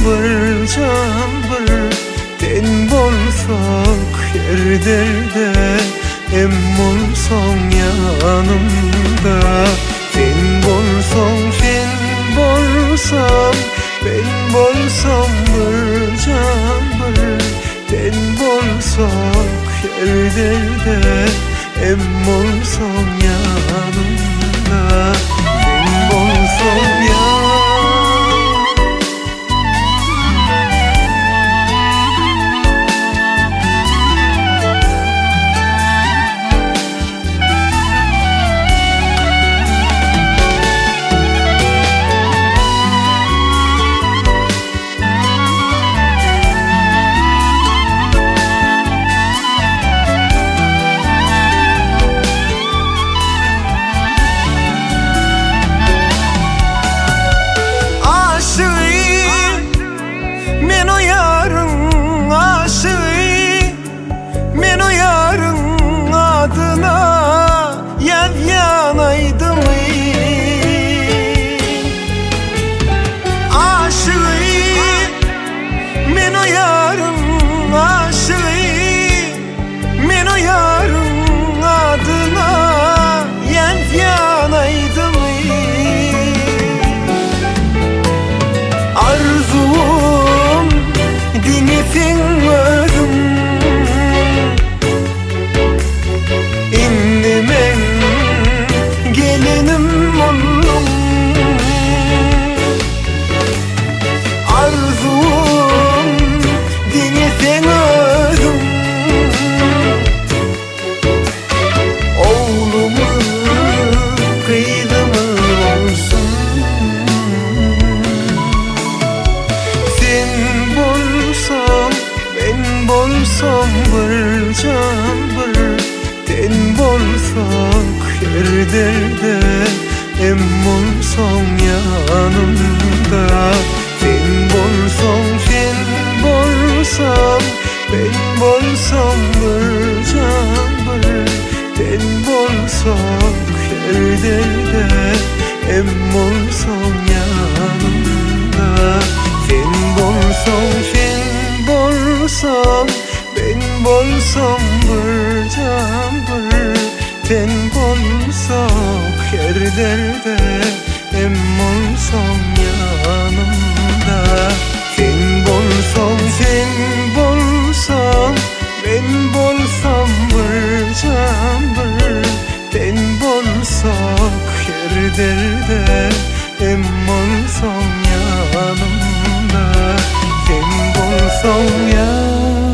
bir can bir ten bolsak her derde em bolsam yanımda. Sen bolsam sen bolsam ben bolsam bir can bir ten bolsak her derde em bolsam yanımda. Sen bolsam yanımda. Bolsam bir can bir ten bolsak her derde em bolsam yanımda. Sen bolsam sen bolsam ben bolsam bir can bir ten bolsak her derde em bolsam yanımda. Sen bolsam sen bolsam ben bolsam bir can bir ten bolsak her derde em bolsam yanımda. Sen bolsam sen bolsam ben bolsam bir can bir ten bolsak her derde em bolsam yanımda. Sen bolsam yanımda.